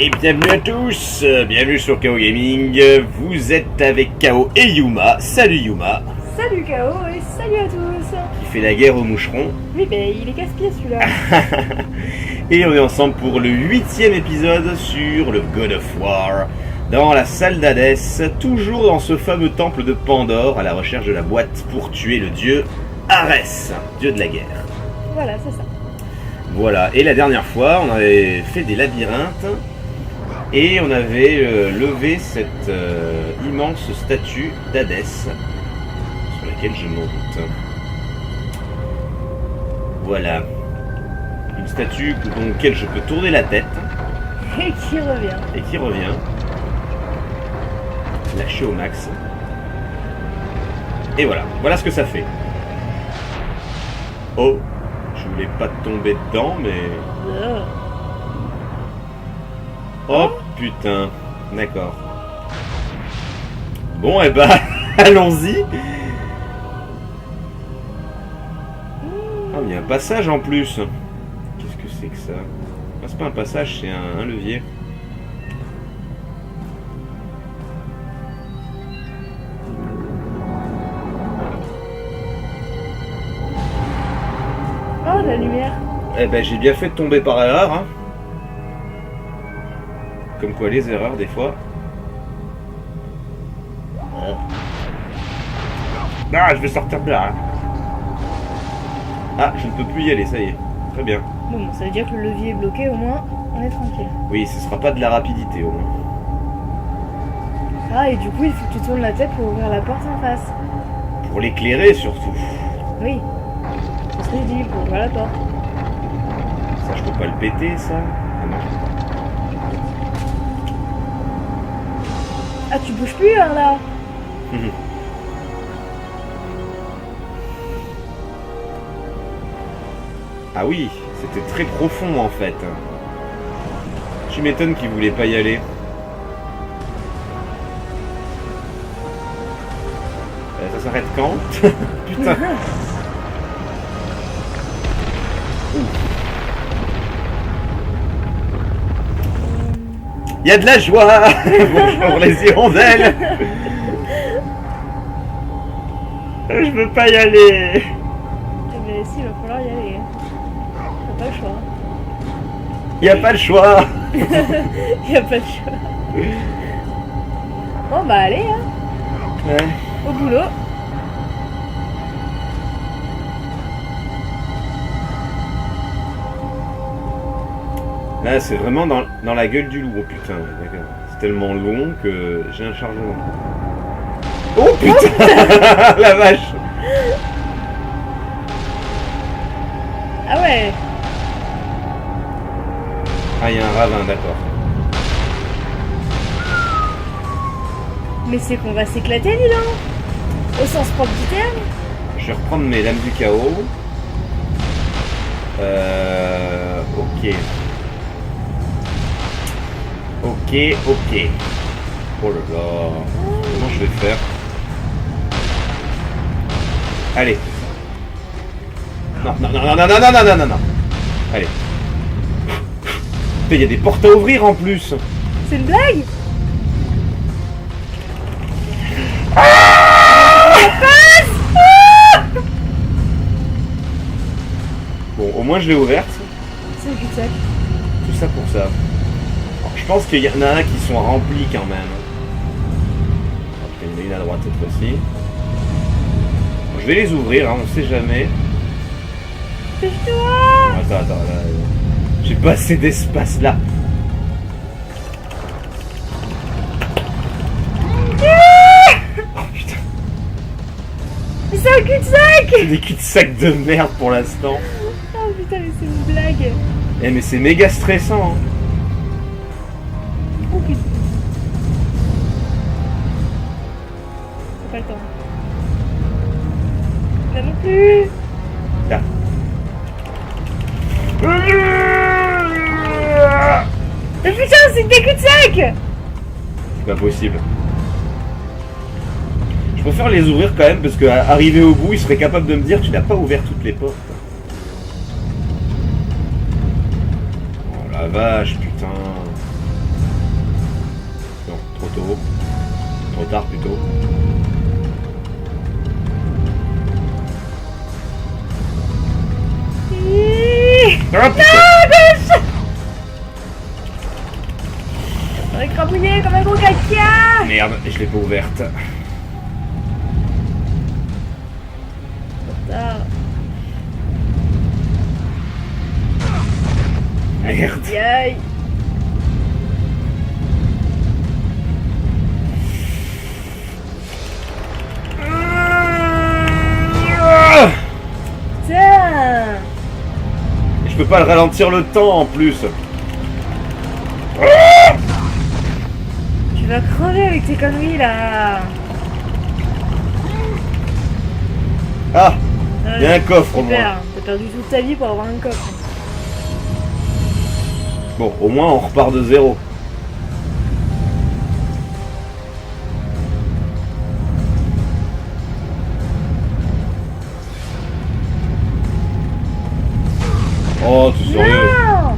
Et bienvenue à tous, bienvenue sur KO Gaming, vous êtes avec KO et Yuma. Salut Yuma. Salut KO et salut à tous. Qui fait la guerre aux moucherons. Oui, ben il est casse-pied celui-là. Et on est ensemble pour le 8e épisode sur le God of War. Dans la salle d'Hadès, toujours dans ce fameux temple de Pandore, à la recherche de la boîte pour tuer le dieu Arès, dieu de la guerre. Voilà, c'est ça. Voilà, et la dernière fois, on avait fait des labyrinthes. Et on avait levé cette immense statue d'Hadès, sur laquelle je monte. Voilà. Une statue dans laquelle je peux tourner la tête. Et qui revient. Et qui revient. Lâcher au max. Et voilà. Voilà ce que ça fait. Oh, je voulais pas tomber dedans, mais... Oh putain, d'accord. Bon, et bah, allons-y. Ah, il y a un passage en plus. Qu'est-ce que c'est que ça? Ah, c'est pas un passage, c'est un levier. Oh, la lumière. Eh ben, j'ai bien fait de tomber par erreur, hein. Comme quoi les erreurs des fois. Ah, je vais sortir de là. Ah, je ne peux plus y aller, ça y est. Très bien. Bon, ça veut dire que le levier est bloqué, au moins on est tranquille. Oui, ce sera pas de la rapidité au moins. Ah, et du coup il faut que tu tournes la tête pour ouvrir la porte en face. Pour l'éclairer surtout. Oui. C'est ce que je dis, pour ouvrir la porte. Ça, je peux pas le péter, ça. Ah non, je peux pas. Ah, tu bouges plus hein, là. Ah oui, c'était très profond en fait. Tu m'étonnes qu'il voulait pas y aller. Ça s'arrête quand? Putain. Il y a de la joie. Bonjour les hirondelles. Je veux pas y aller. Eh ben si, il va falloir y aller. T'as pas le choix. Il y a pas le choix. Il y a pas de choix. Bon bah allez hein. Ouais. Au boulot. Là, c'est vraiment dans la gueule du loup. Oh putain, d'accord. C'est tellement long que j'ai un chargement. Oh putain. La vache. Ah ouais. Ah, il y a un ravin, d'accord. Mais c'est qu'on va s'éclater, dis donc. Au sens propre du terme. Je vais reprendre mes lames du chaos. Ok. Ok. Oh là là. Comment je vais faire? Allez. Non. Allez. Il y a des portes à ouvrir en plus. C'est une blague? Bon, au moins je l'ai ouverte. C'est le cul-de-sac. Tout ça pour ça. Alors, je pense qu'il y en a qui sont remplis quand même. Il y en a une à droite cette fois-ci. Bon, je vais les ouvrir, hein, on sait jamais. Dépêche-toi. Attends, là, j'ai pas assez d'espace là. Oh putain. Mais c'est un cul-de-sac. C'est des cul-de-sac de merde pour l'instant. Oh putain, mais c'est une blague. Eh mais c'est méga stressant. Hein. Oh putain. C'est pas le temps. Là non plus. Là. Mais putain, c'est des cul-de-sac. C'est pas possible. Je préfère les ouvrir quand même parce qu'arrivé au bout, il serait capable de me dire tu n'as pas ouvert toutes les portes. Oh la vache, putain. tôt. Trop tard plutôt. Ah putain! On est crabouillé comme un gros caca. Merde, je l'ai pas ouverte. Ah, Merde. aïe, aïe. Tiens. Je peux pas le ralentir le temps en plus. Tu vas crever avec tes conneries là. Ah, il y a un coffre au moins. Super, t'as perdu toute ta vie pour avoir un coffre. Bon, au moins on repart de zéro. Oh, tu es sérieux? Non.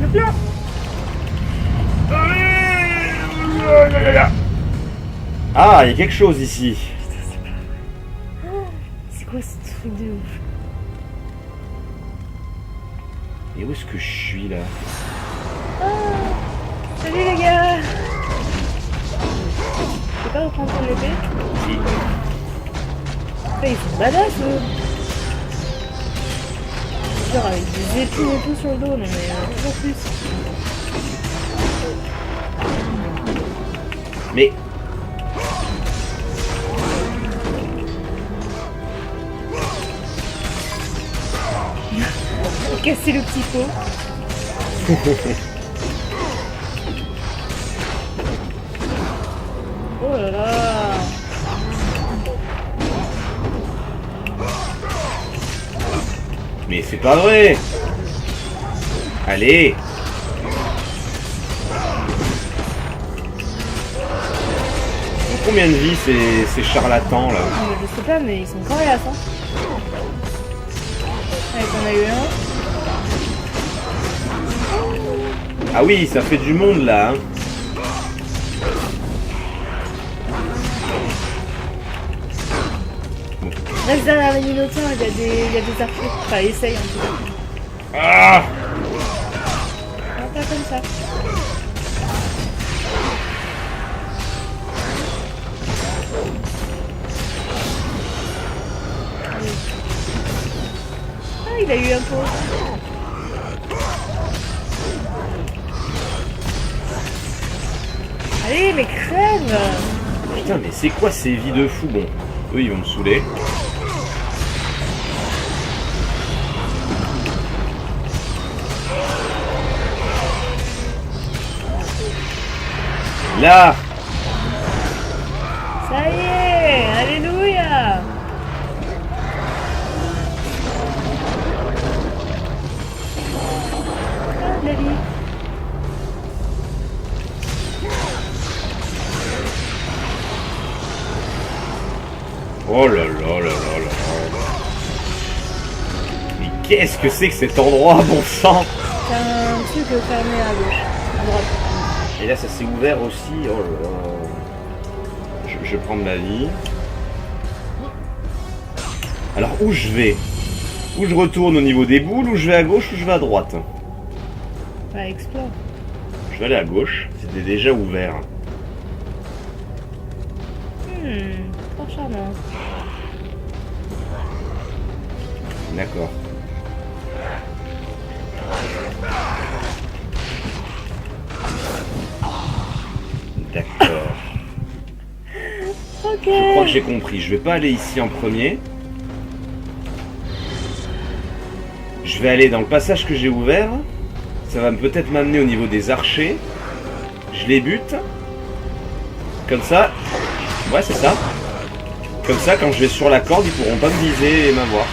Le plan. Ah, il y a quelque chose ici. C'est quoi ce truc de ouf? Et où est-ce que je suis là? Ah, salut les gars. Tu peux pas reprendre ton épée? Si. Putain, ils sont badass eux. Genre avec des épines et tout sur le dos, non mais toujours plus. Mais... Casser le petit pot. Oh là là. Mais c'est pas vrai. Allez. Combien de vie ces charlatans là? Je sais pas, mais ils sont coriaces hein. Allez, t'en as eu un. Ah oui, ça fait du monde là. Hein. Reste derrière les minotaures, il y a des archers. Enfin, essaye en tout cas. Ah! Non, pas comme ça. Allez. Ah, il a eu un pot. Allez, mais crève! Putain, mais c'est quoi ces vies de fou? Bon, eux ils vont me saouler. Là! Ça y est! Alléluia! Ah, la vie. Oh là là là là là. Mais qu'est-ce que c'est que cet endroit, bon sang? C'est un truc fermé à gauche, à droite. Et là ça s'est ouvert aussi. Oh là là. Je vais prendre la vie. Alors où je vais? Où je retourne au niveau des boules, ou je vais à gauche, ou je vais à droite? Bah, explore. Je vais aller à gauche, c'était déjà ouvert. Trop charmant. D'accord. D'accord. Ok. Je crois que j'ai compris. Je vais pas aller ici en premier. Je vais aller dans le passage que j'ai ouvert. Ça va peut-être m'amener au niveau des archers. Je les bute. Comme ça. Ouais, c'est ça. Comme ça, quand je vais sur la corde, ils pourront pas me viser et m'avoir.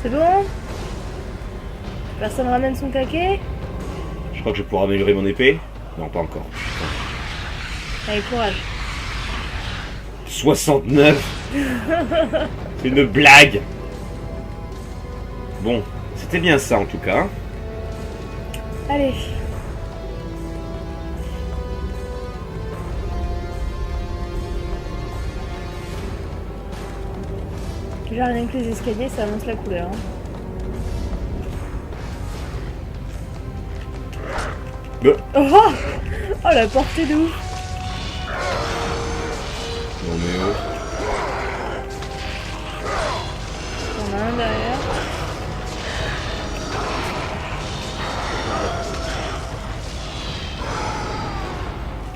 C'est bon? Personne ramène son caquet? Je crois que je vais pouvoir améliorer mon épée. Non, pas encore. Allez, courage. 69. C'est une blague. Bon, c'était bien ça en tout cas. Allez. Déjà rien que les escaliers, ça annonce la couleur. Hein. Oh, oh la portée de ouf. Non mais oh. On a un derrière.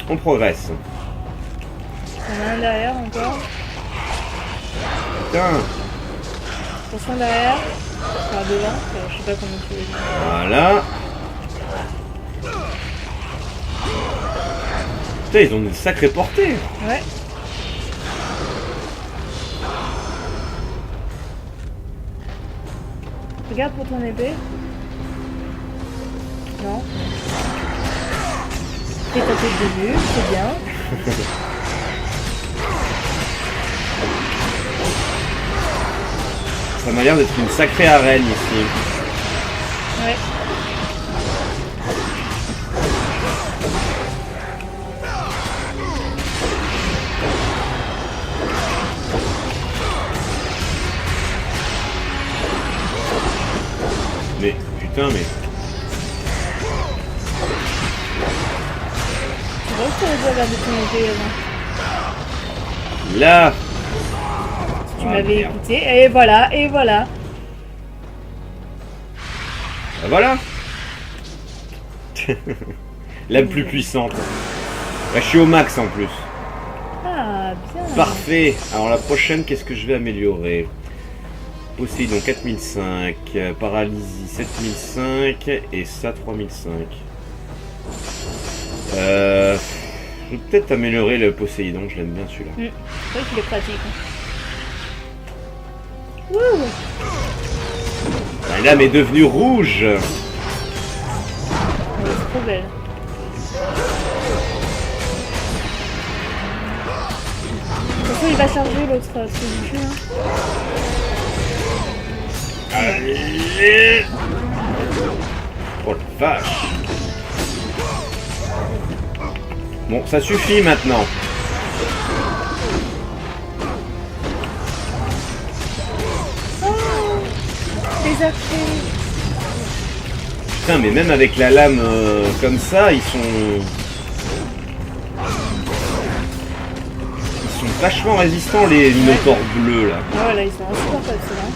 On progresse. On a un derrière encore. Putain. Attention derrière. Enfin devant. Je sais pas comment tu veux dire. Voilà. Putain, ils ont une sacrée portée. Ouais. Regarde pour ton épée. Non. Fais ta tête de vue, c'est bien. Ça m'a l'air d'être une sacrée arène ici. Ouais. Mais, putain, mais... Tu vois que tu aurais dû regarder ton épée avant. Là. Tu m'avais écouté, et voilà, et voilà. Ben voilà. La plus puissante. Là, je suis au max en plus. Ah, bien. Parfait. Alors la prochaine, qu'est-ce que je vais améliorer? Poséidon 4005, paralysie 7005 et ça 3005. Je vais peut-être améliorer le Poséidon, je l'aime bien celui-là. C'est vrai qu'il est pratique. Wouh. La lame est devenue rouge. Elle est trop belle. De toute façon, il va charger l'autre truc du cul. Allez. Oh la vache. Bon, ça suffit maintenant. Les affreux. Putain, mais même avec la lame comme ça, ils sont vachement résistants les minotaures bleus là. Ah ouais, là, ils sont insupportables ceux-là.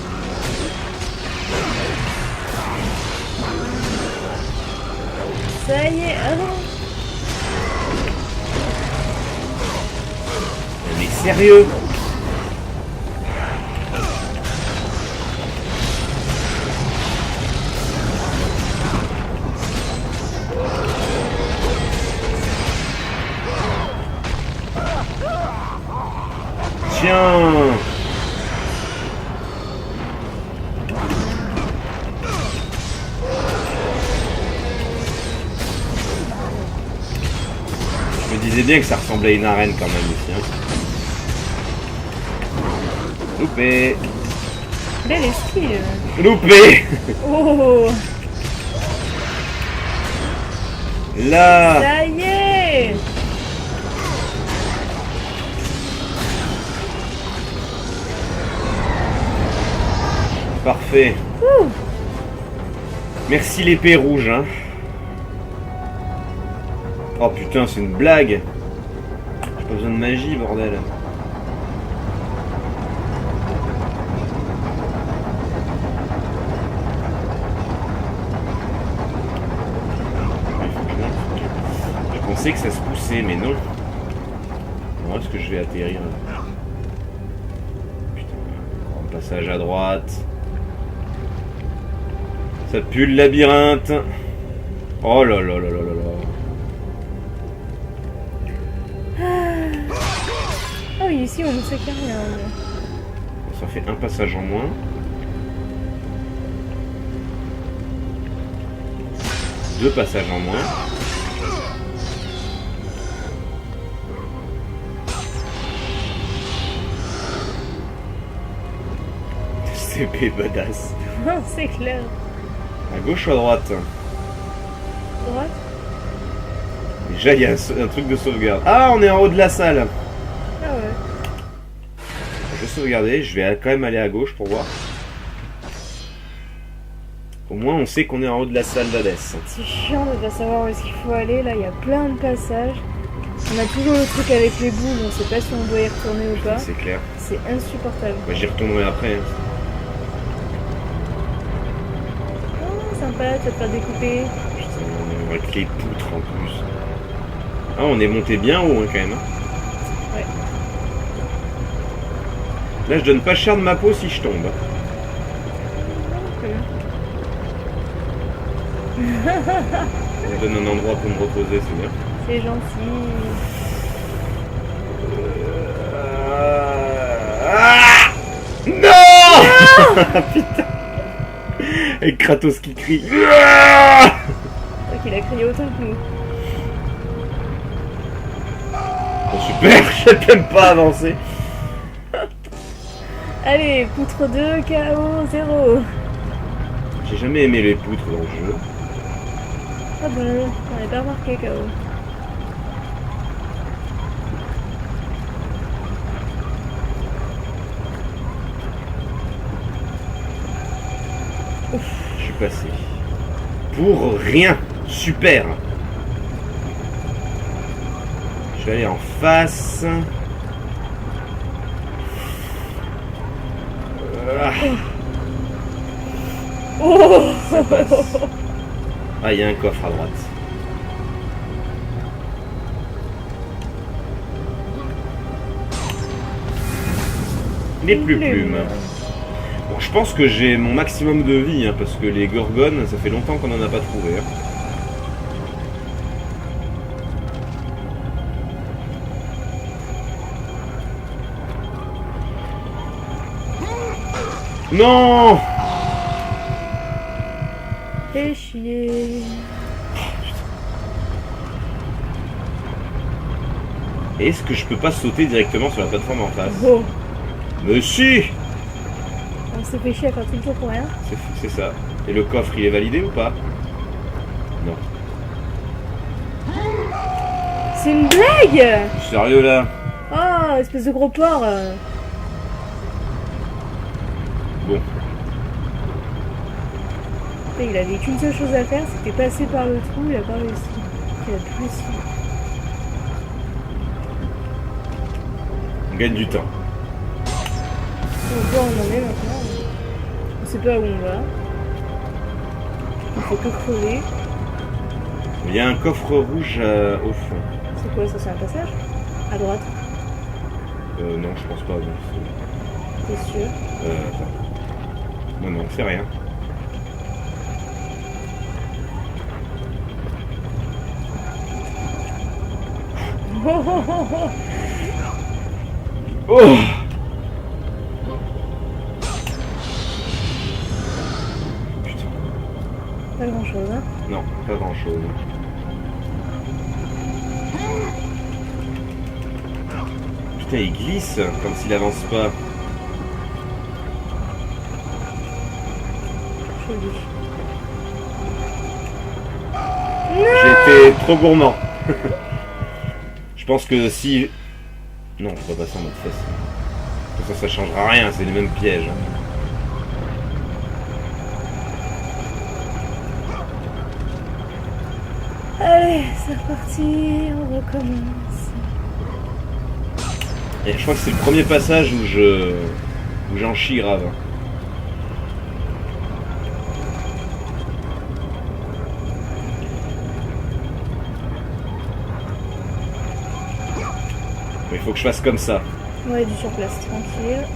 Ça y est, ah non. Mais sérieux? Tiens. Je me disais bien que ça ressemblait à une arène quand même ici. Hein. Loupé. Belle esquive. Loupé. Oh. Là. Ça y est. Parfait. Ouh. Merci l'épée rouge. Hein. Oh putain, c'est une blague. J'ai pas besoin de magie, bordel. Je pensais que ça se poussait, mais non. Où est-ce que je vais atterrir? Putain, grand passage à droite. Ça pue le labyrinthe. Oh là là là là là là. Ah oui, ici on ne sait rien. Ça fait un passage en moins. 2 passages en moins. CP badass. Non, c'est clair. À gauche ou à droite? Droite. Déjà, il y a un truc de sauvegarde. Ah, on est en haut de la salle. Ah ouais. Je vais sauvegarder. Je vais quand même aller à gauche pour voir. Au moins, on sait qu'on est en haut de la salle d'Hadès. C'est chiant de pas savoir où est-ce qu'il faut aller. Là, il y a plein de passages. On a toujours le truc avec les boules. On sait pas si on doit y retourner ou pas. C'est clair. C'est insupportable. Moi, j'y retournerai après. Hein. Oh, sympa, tu vas te faire découper. Putain, avec les poutres en plus. Ah, on est monté bien haut hein, quand même. Hein. Ouais. Là, je donne pas cher de ma peau si je tombe. Ça donne un endroit pour me reposer, c'est bien. C'est gentil. Ah non putain. Avec Kratos qui crie. Je crois qu'il a crié autant que nous. Oh, super, je t'aime pas avancer. Allez, poutre 2, KO 0. J'ai jamais aimé les poutres dans le jeu. Ah bon, on n'est pas remarqué KO. Je suis passé. Pour rien. Super. Je vais aller en face. Ah, Oh ça passe. Ah, il y a un coffre à droite. Les plumes. Bon, je pense que j'ai mon maximum de vie, hein, parce que les gorgones, ça fait longtemps qu'on n'en a pas trouvé. Hein. Non! Fais chier. Est-ce que je peux pas sauter directement sur la plateforme en face? Oh, Mais si! on s'est fait chier à faire tout le tour pour rien. C'est ça. Et le coffre, il est validé ou pas? Non. C'est une blague! Sérieux là? Oh, espèce de gros porc. Bon. Il avait qu'une seule chose à faire, c'était passer par le trou, il a pas réussi. Il a plus réussi. On gagne du temps. On voit où on en est maintenant. On sait pas où on va. Il faut que crever. Il y a un coffre rouge au fond. C'est quoi ça? C'est un passage? À droite, Non, je pense pas. Non, t'es sûr? attends. Non, c'est rien. Oh, oh, oh, oh. Oh! Putain. Pas grand chose, hein? Non, pas grand chose. Putain, il glisse comme s'il avance pas. Joli. J'étais trop gourmand. Je pense que si... Non, on va passer en mode facile. De toute façon, ça changera rien, c'est les mêmes pièges. Allez, c'est reparti, on recommence. Et je crois que c'est le premier passage où j'en chie grave. Il faut que je fasse comme ça. Ouais, du surplace, tranquille.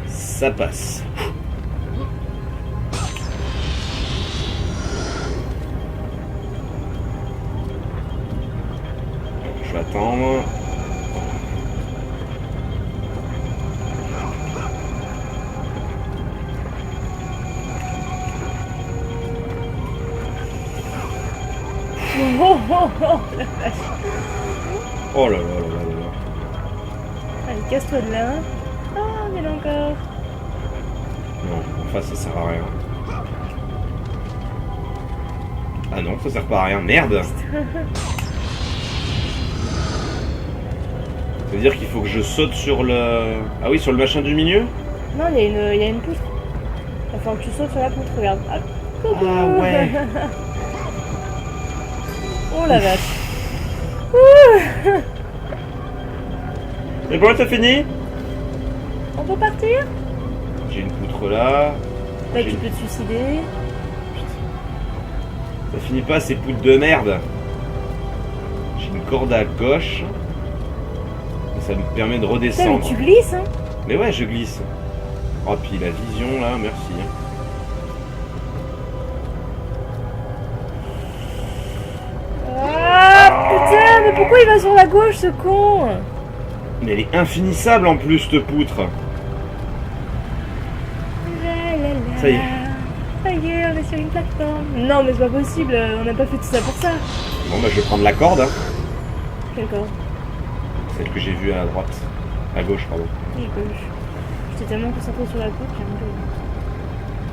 Ça passe. Je vais attendre. Oh, oh, oh, la vache. Oh là là là là là. Allez, casse-toi de là. Ah, on est là encore. Non, enfin ça sert à rien. Ah non, ça sert pas à rien. Merde. Ça veut dire qu'il faut que je saute sur le... Ah oui, sur le machin du milieu? Non, il y a une poutre. Il va falloir que tu sautes sur la poutre, regarde. Ah, coucou. Ah ouais. Oh la vache. Et bon, c'est fini? On peut partir? J'ai une poutre là. Là, tu peux te suicider. Ça finit pas ces poutres de merde. J'ai une corde à gauche. Et ça me permet de Putain, mais redescendre. tu glisses, hein? Mais ouais, je glisse. Oh, puis la vision là, merci. Ah putain, mais pourquoi il va sur la gauche, ce con? Mais elle est infinissable en plus, cette poutre. Ça y est. Ça y est, on est sur une plateforme. Non, mais c'est pas possible, on n'a pas fait tout ça pour ça. Bon, bah je vais prendre la corde. Hein. D'accord. Celle que j'ai vue à droite. À gauche, pardon. Oui, gauche. J'étais tellement concentrée sur la poutre, j'ai oublié.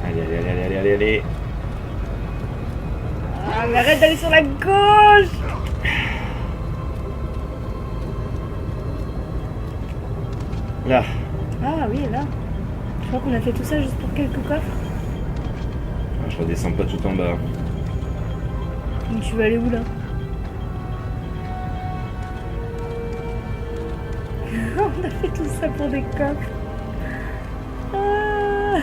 Allez, allez, allez, allez, allez, allez. Ah, mais arrête d'aller sur la gauche! Là. Ah oui, là. Je crois qu'on a fait tout ça juste pour quelques coffres. Ah, je redescends pas tout en bas. Mais tu veux aller où là? On a fait tout ça pour des coffres. Ah.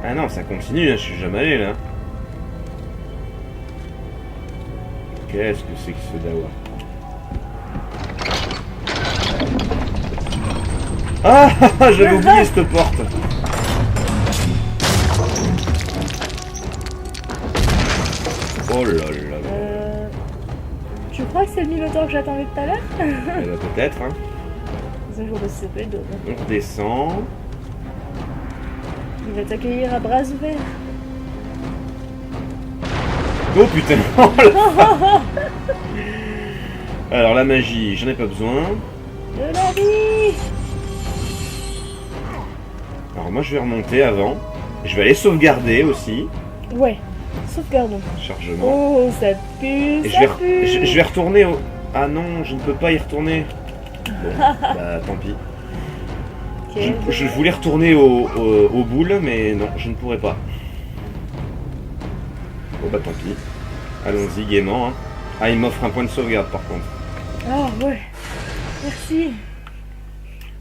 Ah non, ça continue, hein, je suis jamais allé là. Qu'est-ce que c'est que ce dawa? Ah, j'avais oublié cette porte. Oh là là là. Je crois que c'est le Minotaure que j'attendais tout à l'heure. Eh ben, peut-être, hein. C'est un jour de CP d'autres. On redescend. Il va t'accueillir à bras ouverts. Oh putain. Oh là. Alors la magie, j'en ai pas besoin. De la vie. Alors moi je vais remonter avant. Je vais aller sauvegarder aussi. Ouais, sauvegardons. Chargement. Oh, ça pue, Et ça pue. je vais retourner au... Ah non, je ne peux pas y retourner. Bon, bah tant pis. Okay. Je voulais retourner au boule, mais non, je ne pourrais pas. Bon bah tant pis. Allons-y gaiement. Hein. Ah, il m'offre un point de sauvegarde par contre. Ah ouais, merci.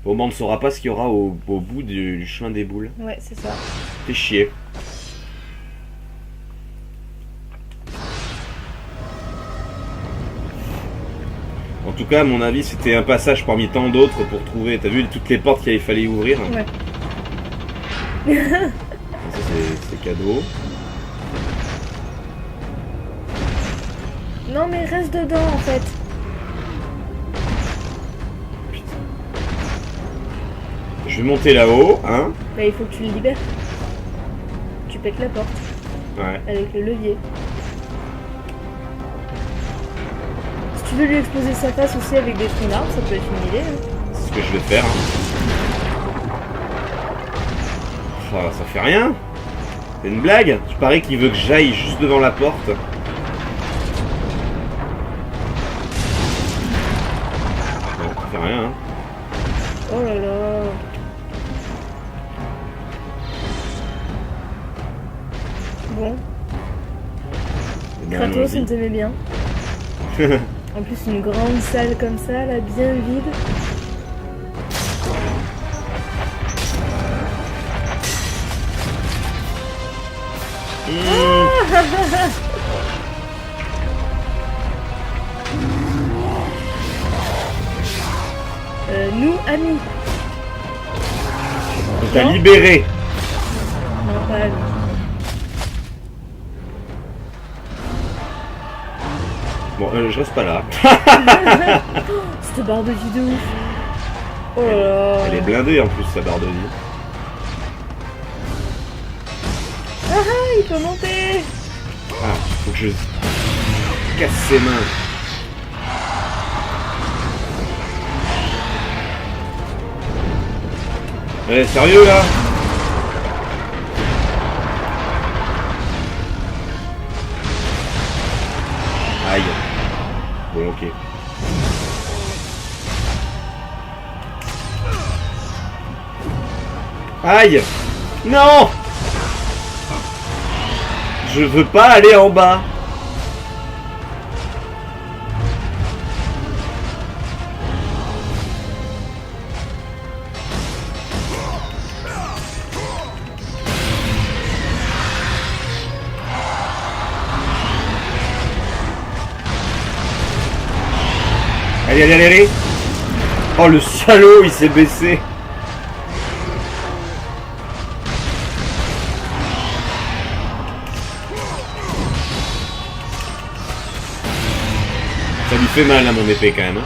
Bon bah on ne saura pas ce qu'il y aura au bout du chemin des boules. Ouais, c'est ça. Fais chier. En tout cas, à mon avis, c'était un passage parmi tant d'autres pour trouver. T'as vu toutes les portes qu'il fallait ouvrir? Ouais. Ça, c'est cadeau. Non, mais reste dedans en fait. Putain. Je vais monter là-haut, hein? Bah, il faut que tu le libères. Tu pètes la porte. Ouais. Avec le levier. Si tu veux lui exploser sa face aussi avec des troncs d'arbres, ça peut être une idée. Hein. C'est ce que je vais faire. Hein. Ça fait rien. C'est une blague. Tu parais qu'il veut que j'aille juste devant la porte. Non, ça fait rien. Hein. Oh là là. Bon. Eh ben, Kratos, allons-y. on t'aimait bien. En plus, une grande salle comme ça, là, bien vide. Nous, amis. On t'a Non. libéré. Non, pas amis. Bon, je reste pas là. Cette barre de vie de ouf. Oh là là. Elle est blindée en plus, sa barre de vie. Ah ah, il peut monter. Ah, faut que je casse ses mains. Eh, sérieux là? Aïe. Bon, ok. Aïe! Non! Je veux pas aller en bas. Allez, allez, allez, allez! Oh, le salaud, il s'est baissé! Ça lui fait mal à mon épée quand même. Ouais.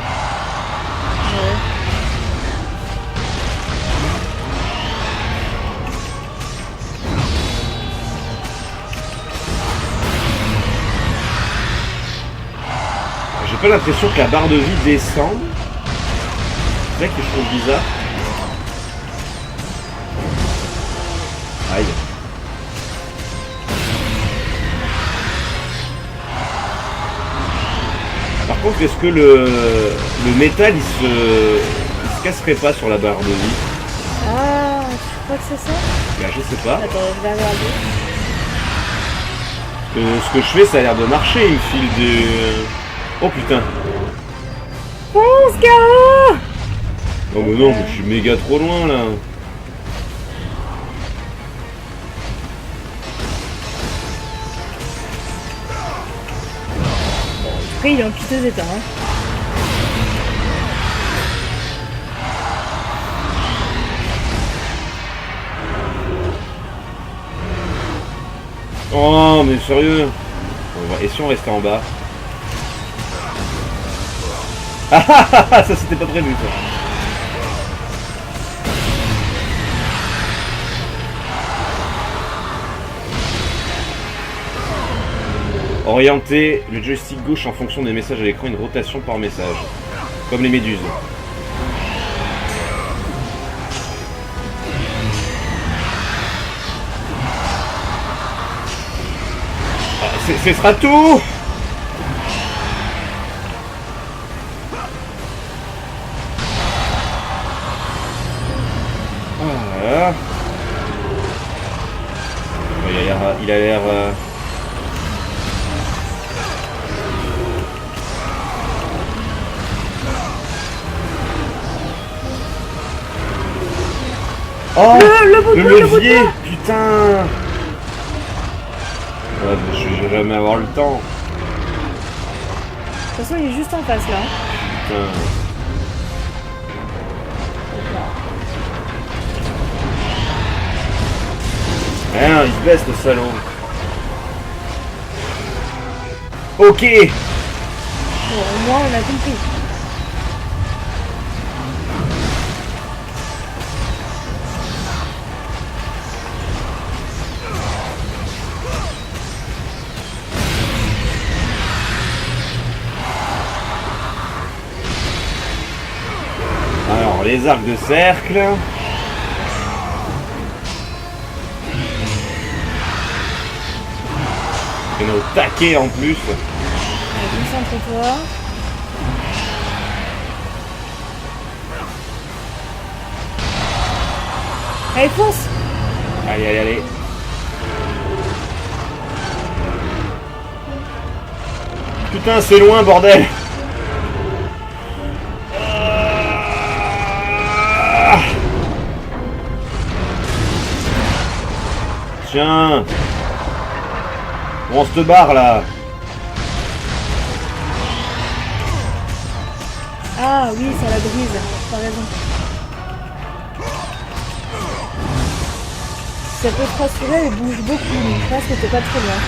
J'ai pas l'impression que la barre de vie descend. C'est vrai que je trouve bizarre. Aïe. Par contre, est-ce que le métal il se casserait pas sur la barre de vie? Ah, tu crois que c'est ça? Bah, je sais pas. Attends, je vais regarder. Ce que je fais, ça a l'air de marcher. Il me file des... Oh putain. Fonce, Caro! Oh mais non, mais je suis méga trop loin là. Après, il est en piteux état. Hein. Oh mais sérieux. Et si on restait en bas? Ah ah ah ah, ça c'était pas prévu ça. Orienter le joystick gauche en fonction des messages à l'écran, une rotation par message. Comme les méduses. Ah, ce sera tout. Voilà. Il a l'air... Oh, le levier, putain. Ouais, je vais jamais avoir le temps. De toute façon, il est juste en face là. Putain. Rien, il se baisse le salaud. Ok. Bon, au moins, on a compris. Alors, les arcs de cercle. Il y en a au taquet en plus. Concentre-toi. Allez, fonce! Allez, allez, allez. Putain, c'est loin, bordel! Tiens! On se barre là! Ah oui, ça la brise, t'as raison. Ça peut te rassurer, elle bouge beaucoup, donc je pense que t'es pas trop loin.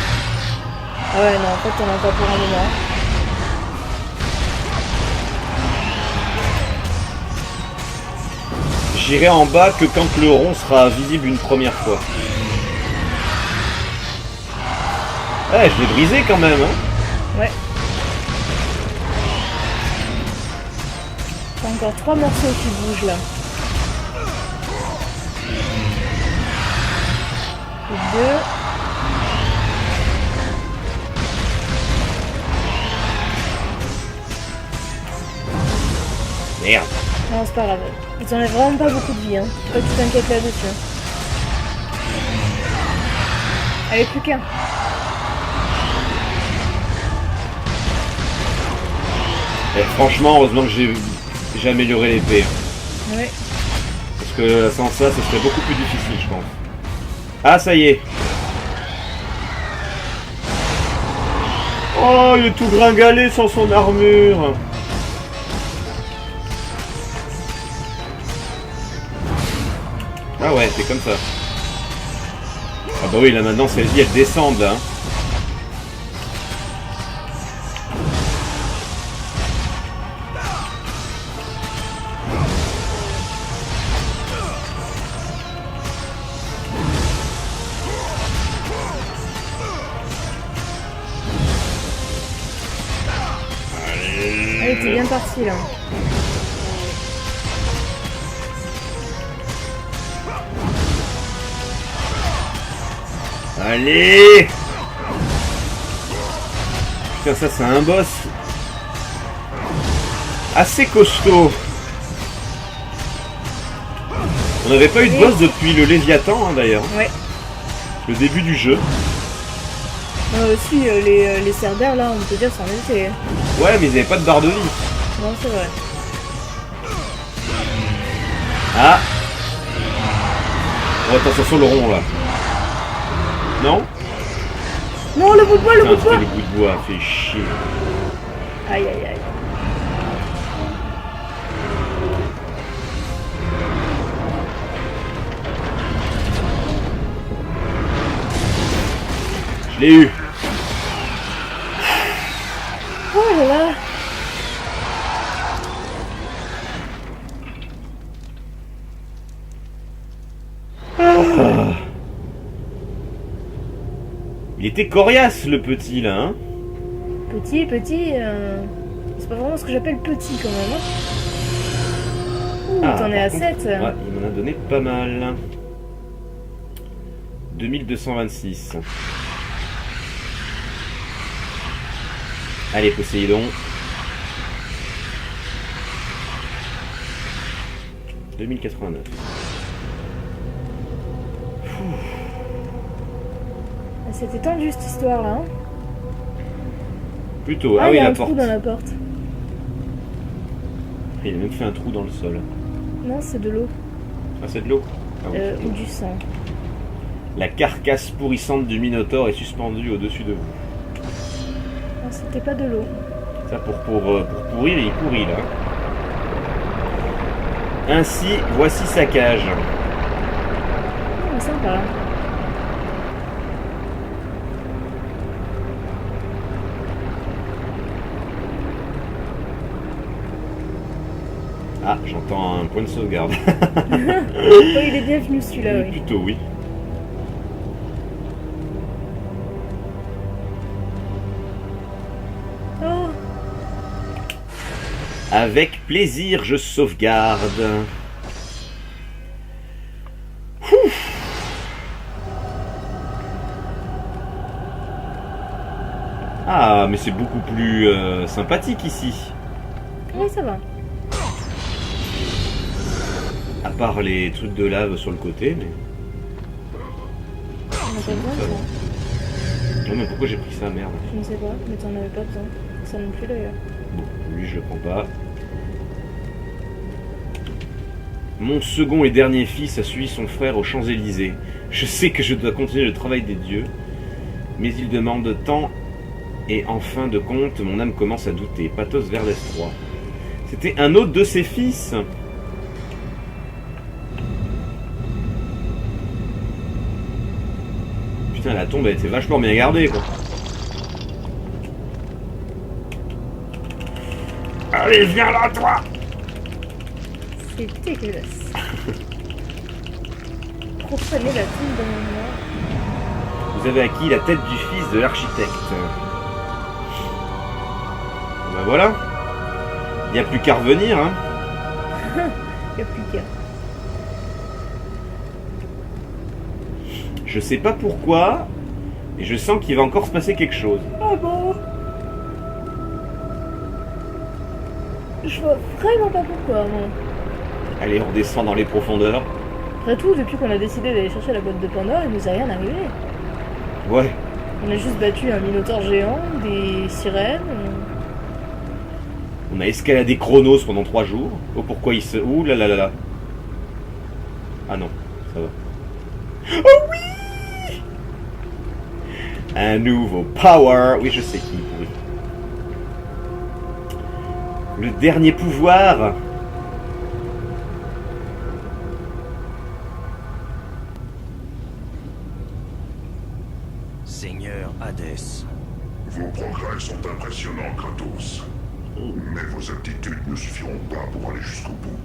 Ah ouais, non, en fait, t'en as pas pour un moment. J'irai en bas que quand le rond sera visible une première fois. Ouais, je l'ai brisé quand même, hein. Ouais. T'as encore 3 morceaux qui bougent là. Et 2. Merde. Non, c'est pas grave. Ils enlèvent vraiment pas beaucoup de vie, hein. Faut pas que tu t'inquiètes là-dessus. Allez, plus qu'un. Et franchement, heureusement que j'ai amélioré l'épée. Ouais. Parce que sans ça, ce serait beaucoup plus difficile, je pense. Ah, ça y est. Oh, il est tout gringalé sans son armure. Ah ouais, c'est comme ça. Ah bah oui, là maintenant, celles-ci, elles descendent, là. Allez, t'es bien parti là. Allez! Putain, ça c'est un boss assez costaud. On n'avait pas eu de boss depuis le Léviathan, hein, d'ailleurs. Ouais. Le début du jeu. Aussi, les Cerbères là, on peut dire, c'en était. Ouais, mais ils n'avaient pas de barre de vie. Non, c'est vrai. Ah! Oh, attention le rond là. Non? Non, le bout de bois, le bout de Putain, bois! c'était le bout de bois, fait chier. Aïe, aïe, aïe. Je l'ai eu. Oh là là! Ah. Il était coriace le petit là, hein? Petit, c'est pas vraiment ce que j'appelle petit quand même. Hein. Ouh, Ah, t'en es à par contre, 7. Ouais, il m'en a donné pas mal. 2226. Allez, Poséidon. 2089. C'était tendu cette histoire là. Hein. Plutôt, ah il oui, y a la un porte. trou dans la porte. Il a même fait un trou dans le sol. Non, c'est de l'eau. Ah, c'est de l'eau? Ah, oui. Ou du sang. La carcasse pourrissante du Minotaure est suspendue au-dessus de vous. Non, c'était pas de l'eau. Ça, pour pourrir, il pourrit là. Ainsi, voici sa cage. Oh, sympa. Ah, j'entends un point de sauvegarde. Oh, il est bienvenu celui-là, oui. Plutôt, oui. Oh, Avec plaisir, je sauvegarde. Ah, mais c'est beaucoup plus sympathique ici. oui, ça va. À part les trucs de lave sur le côté, mais... On n'a pas besoin de ça. Non, mais pourquoi j'ai pris ça, merde? Je ne sais pas, mais t'en avais pas besoin. Ça non plus d'ailleurs. Bon, lui, je le prends pas. Mon second et dernier fils a suivi son frère aux Champs-Élysées. Je sais que je dois continuer le travail des dieux, mais il demande tant, et en fin de compte, mon âme commence à douter. Pathos Verdes 3. C'était un autre de ses fils. Putain, la tombe a été vachement bien gardée, quoi. Allez, viens là, toi! C'est dégueulasse. Profaner la tombe d'un mort. Vous avez acquis la tête du fils de l'architecte. Ben voilà. Il n'y a plus qu'à revenir, hein. Il n'y a plus qu'à. Je sais pas pourquoi, mais je sens qu'il va encore se passer quelque chose. Ah bon? Je vois vraiment pas pourquoi, moi. Allez, on descend dans les profondeurs. Après tout, depuis qu'on a décidé d'aller chercher la boîte de Pandore, il nous est rien arrivé. Ouais. On a juste battu un minotaure géant, des sirènes. On a escaladé Chronos pendant 3 jours. Oh, pourquoi il se... Ouh là là là là. Ah non, ça va. Oh oui! Un nouveau power. Oui, je sais qui. Oui. Le dernier pouvoir. Seigneur Hadès. Vos progrès sont impressionnants, Kratos. Mais vos aptitudes ne suffiront pas pour aller jusqu'au bout.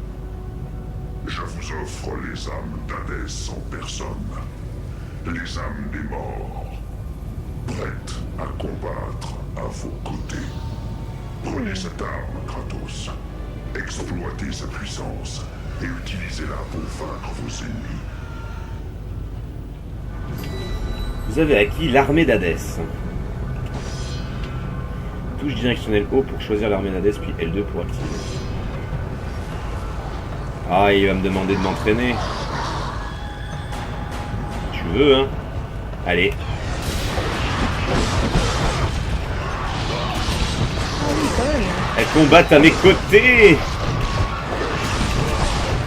Je vous offre les âmes d'Hadès en personne. Les âmes des morts. Prêtes à combattre à vos côtés. Prenez cette arme, Kratos. Exploitez sa puissance et utilisez-la pour vaincre vos ennemis. Vous avez acquis l'armée d'Hadès. Touche directionnelle haut pour choisir l'armée d'Hadès, puis L2 pour activer. Ah, il va me demander de m'entraîner. Tu veux, hein? Allez. Ah oui, quand même. Elles combattent à mes côtés.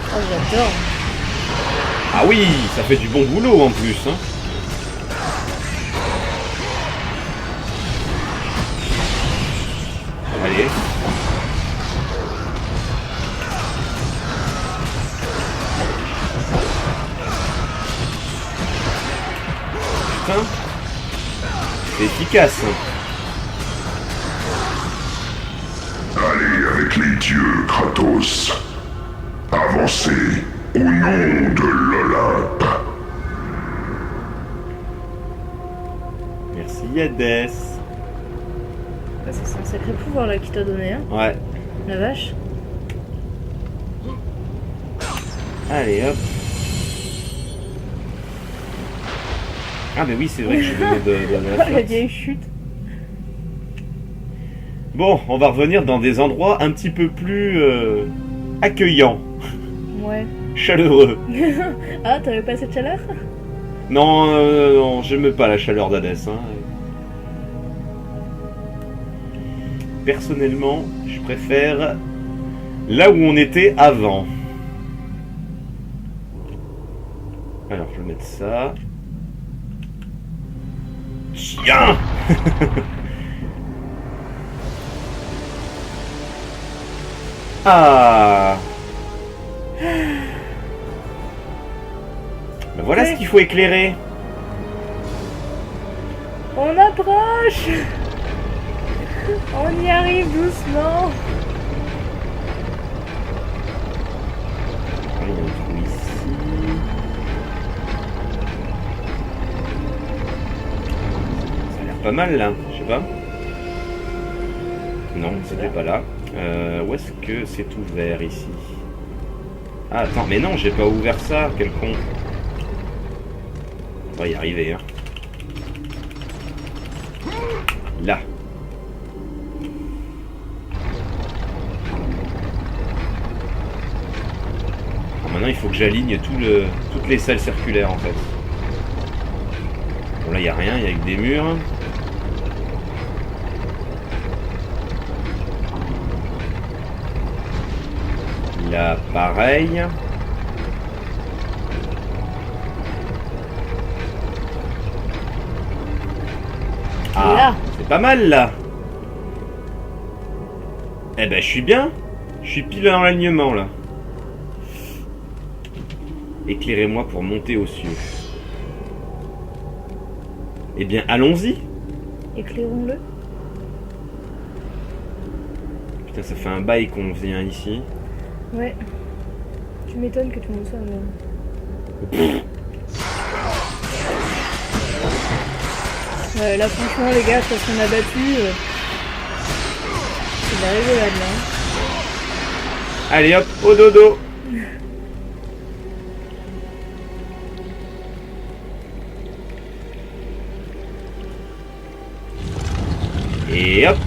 Oh, j'adore. Ah oui, ça fait du bon boulot en plus, hein. Allez. Putain. C'est efficace. Allez avec les dieux, Kratos. Avancez au nom de l'Olympe. Merci Hadès. Ah, c'est un sacré pouvoir là qu'il t'a donné, hein. Ouais. La vache. Allez hop. Ah mais oui, c'est vrai que je venais de la Oh, la flotte. vieille chute. Bon, on va revenir dans des endroits un petit peu plus accueillants, Ouais. chaleureux. Ah, t'avais pas cette chaleur? Non, non, j'aime pas la chaleur d'Hadès. Hein. Personnellement, je préfère là où on était avant. Alors, je vais mettre ça. Tiens. Ah. Ben voilà ce qu'il faut éclairer. On approche. On y arrive doucement. Allez, on le trouve ici. Ça a l'air pas mal là, je sais pas. Non, c'était pas là. Où est-ce que c'est ouvert ici? Ah attends, mais non, j'ai pas ouvert ça, quel con. On va y arriver, hein. Là. Alors maintenant, il faut que j'aligne toutes les salles circulaires en fait. Bon là, il n'y a rien, il y a que des murs. Là, pareil. Ah, Là. c'est pas mal là. Eh ben, je suis bien. Je suis pile dans l'alignement là. Éclairez-moi pour monter aux cieux. Eh bien, allons-y. Éclairons-le. Putain, ça fait un bail qu'on vient ici. Ouais. Tu m'étonnes que tout le monde soit Là franchement les gars, parce qu'on a battu, c'est de la rigolade là. Allez hop, au dodo. Et hop.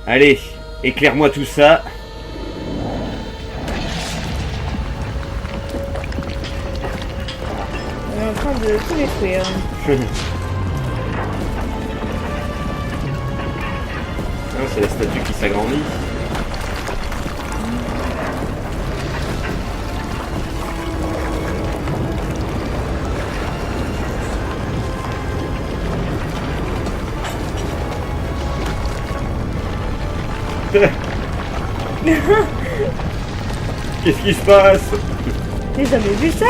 Allez, éclaire-moi tout ça. On est en train de tout détruire. Ah, c'est la statue qui s'agrandit. Qu'est-ce qui se passe? J'ai jamais vu ça.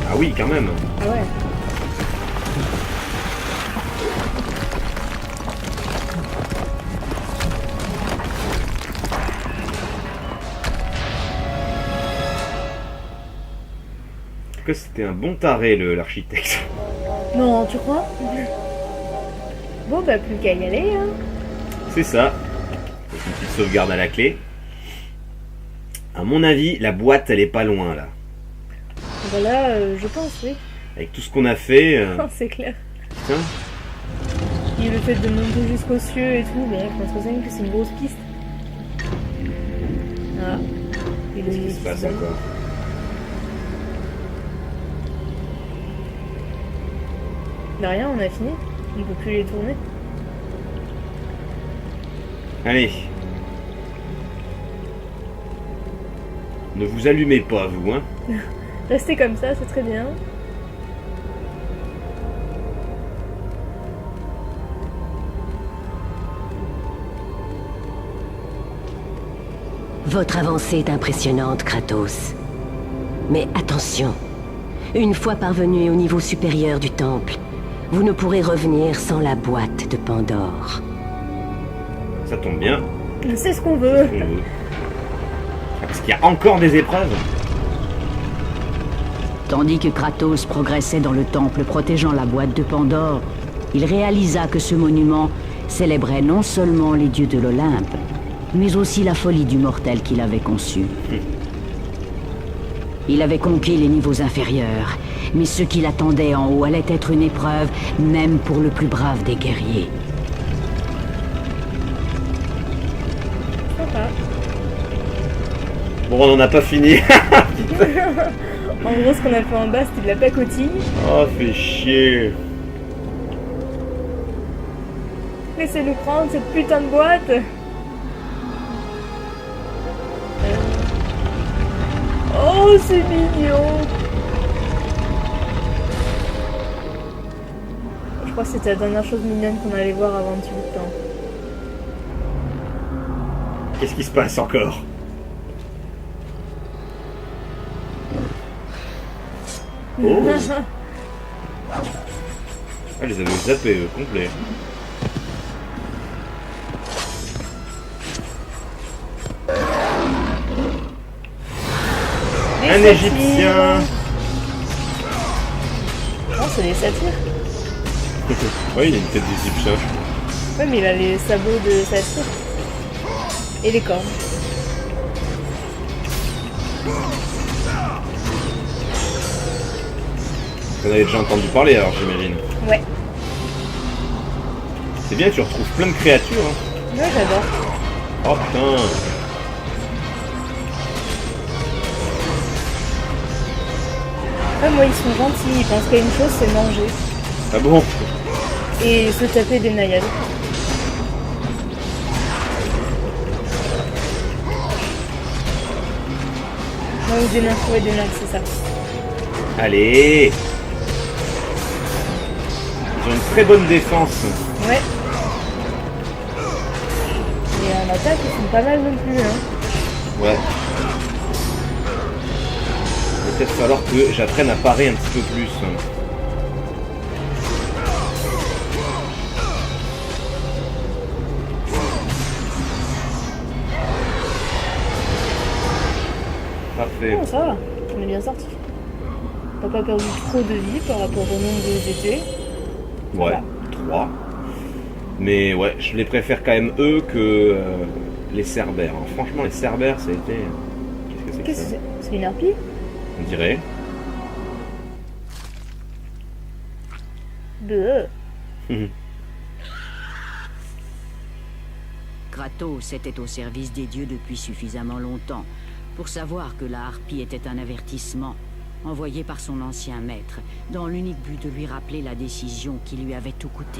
Ah oui, quand même. Ah ouais. Que c'était un bon taré l'architecte. Non, tu crois? Bon bah plus qu'à y aller hein. C'est ça. Une petite sauvegarde à la clé. À mon avis, la boîte elle est pas loin là. Voilà, je pense oui. Avec tout ce qu'on a fait. C'est clair. Tiens. Et le fait de monter jusqu'aux cieux et tout, bon je pense que c'est une grosse piste. Ah. Et Qu'est-ce qui se passe encore? Bah rien, on a fini. On peut plus les tourner. Allez. Ne vous allumez pas, vous, hein. Restez comme ça, c'est très bien. Votre avancée est impressionnante, Kratos. Mais attention, une fois parvenu au niveau supérieur du temple, vous ne pourrez revenir sans la boîte de Pandore. Ça tombe bien. C'est ce qu'on veut. Parce qu'il y a encore des épreuves. Tandis que Kratos progressait dans le temple protégeant la boîte de Pandore, il réalisa que ce monument célébrait non seulement les dieux de l'Olympe, mais aussi la folie du mortel qu'il avait conçu. Il avait conquis les niveaux inférieurs, mais ce qui l'attendait en haut allait être une épreuve, même pour le plus brave des guerriers. Sympa. Bon, on n'en a pas fini. En gros, ce qu'on a fait en bas, c'était de la pacotille. Oh, fait chier. Laissez-nous prendre cette putain de boîte. Oh, c'est mignon. Je crois que c'était la dernière chose mignonne qu'on allait voir avant un petit bout de temps. Qu'est-ce qui se passe encore? Oh. Ah, je les avais zappés, complet. Un Égyptien. Oh, c'est des satyres. Oui, il a une tête d'Égyptien. Ouais, mais il a les sabots de satyre. Et les cornes. Vous en avez déjà entendu parler alors, j'imagine. Ouais. C'est bien, tu retrouves plein de créatures. Hein. Ouais, j'adore. Oh putain. Ouais, moi, ils sont gentils. Ils pensent qu'il y a une chose, c'est manger. Ah bon? Et se taper des naïades. Ouais, ou des nymphes, ouais, des nymphes, c'est ça. Allez. Ils ont une très bonne défense. Ouais. Et en attaque, ils sont pas mal non plus, hein. Ouais. Peut-être falloir que j'apprenne à parer un petit peu plus. fait. Non, ça va, on est bien sorti. T'as pas perdu trop de vie par rapport au nombre de GT. Ouais, 3. Mais ouais, je les préfère quand même eux que les Cerbères. Hein. Franchement, les Cerbères, ça a été... Qu'est-ce que c'est? C'est une harpie? On dirait. Bleu. Kratos était au service des dieux depuis suffisamment longtemps pour savoir que la harpie était un avertissement envoyé par son ancien maître, dans l'unique but de lui rappeler la décision qui lui avait tout coûté.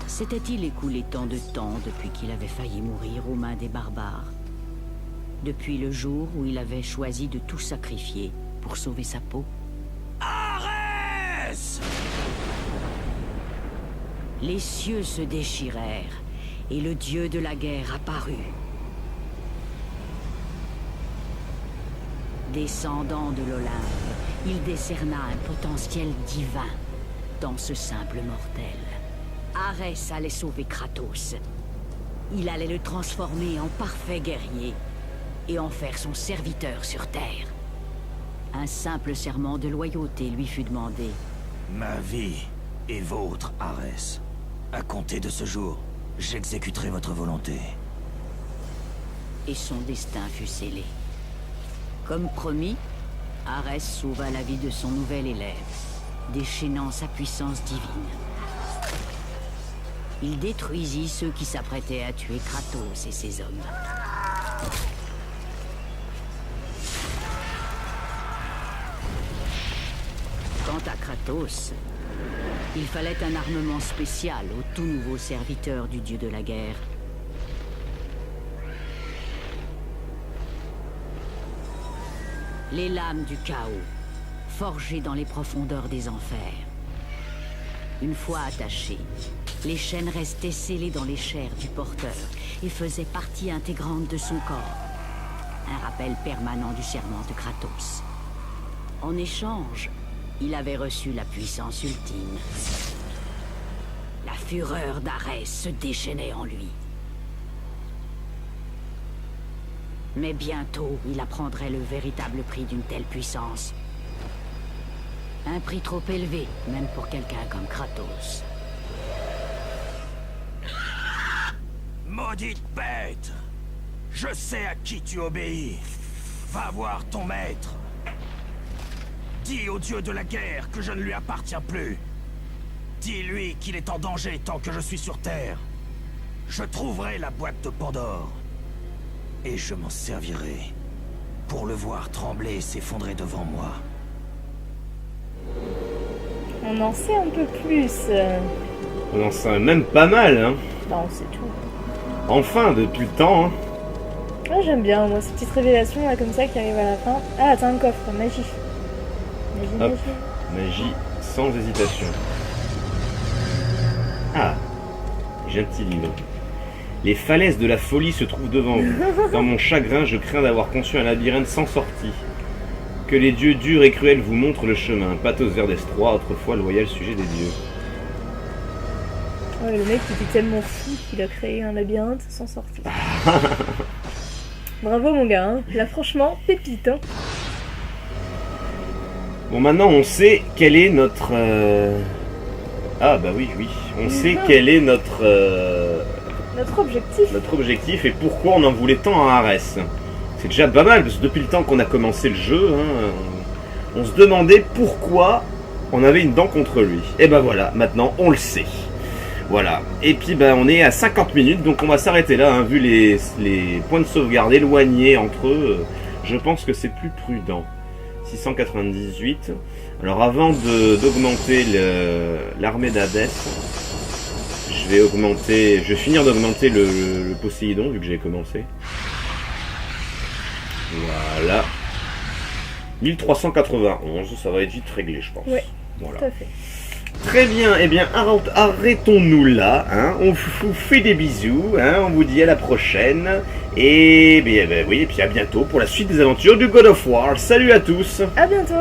S'était-il écoulé tant de temps depuis qu'il avait failli mourir aux mains des barbares? Depuis le jour où il avait choisi de tout sacrifier pour sauver sa peau? Arès! Les cieux se déchirèrent, et le dieu de la guerre apparut. Descendant de l'Olympe, il décerna un potentiel divin dans ce simple mortel. Arès allait sauver Kratos. Il allait le transformer en parfait guerrier et en faire son serviteur sur Terre. Un simple serment de loyauté lui fut demandé. Ma vie est vôtre, Arès. À compter de ce jour, j'exécuterai votre volonté. Et son destin fut scellé. Comme promis, Arès sauva la vie de son nouvel élève, déchaînant sa puissance divine. Il détruisit ceux qui s'apprêtaient à tuer Kratos et ses hommes. Quant à Kratos, il fallait un armement spécial au tout nouveau serviteur du dieu de la guerre. Les lames du chaos, forgées dans les profondeurs des enfers. Une fois attachées, les chaînes restaient scellées dans les chairs du porteur et faisaient partie intégrante de son corps. Un rappel permanent du serment de Kratos. En échange, il avait reçu la puissance ultime. La fureur d'Arès se déchaînait en lui. Mais bientôt, il apprendrait le véritable prix d'une telle puissance. Un prix trop élevé, même pour quelqu'un comme Kratos. Maudite bête! Je sais à qui tu obéis. Va voir ton maître. Dis au dieu de la guerre que je ne lui appartiens plus. Dis-lui qu'il est en danger tant que je suis sur Terre. Je trouverai la boîte de Pandore. Et je m'en servirai pour le voir trembler et s'effondrer devant moi. On en sait un peu plus. On en sait même pas mal, hein. Bah, on sait tout. Enfin, depuis le temps, hein. Ouais, j'aime bien, moi, ces petites révélations là, comme ça qui arrivent à la fin. Ah, t'as un coffre, magie. Magie, Hop. magie. Magie sans hésitation. Ah, j'ai un petit livre. Les falaises de la folie se trouvent devant vous. Dans mon chagrin, je crains d'avoir conçu un labyrinthe sans sortie. Que les dieux durs et cruels vous montrent le chemin. Pathos Verdestroy, autrefois loyal sujet des dieux. Ouais, le mec était tellement fou qu'il a créé un labyrinthe sans sortie. Bravo mon gars, hein. Là franchement, pépite. Hein. Bon, maintenant on sait quel est notre... Ah bah oui, on sait quel est notre objectif et pourquoi on en voulait tant à Arès. C'est déjà pas mal, parce que depuis le temps qu'on a commencé le jeu, hein, on se demandait pourquoi on avait une dent contre lui. Et ben voilà, maintenant on le sait. Voilà, et puis ben, on est à 50 minutes, donc on va s'arrêter là, hein, vu les points de sauvegarde éloignés entre eux, je pense que c'est plus prudent. 698. Alors avant d'augmenter l'armée d'Hadès, je vais finir d'augmenter le Poséidon, vu que j'ai commencé. Voilà. 1391, ça va être vite réglé, je pense. Ouais, voilà. tout à fait. Très bien, eh bien arrêtons-nous là, hein. On vous fait des bisous, hein. On vous dit à la prochaine, et bien, oui, et puis à bientôt pour la suite des aventures du God of War. Salut à tous. À bientôt.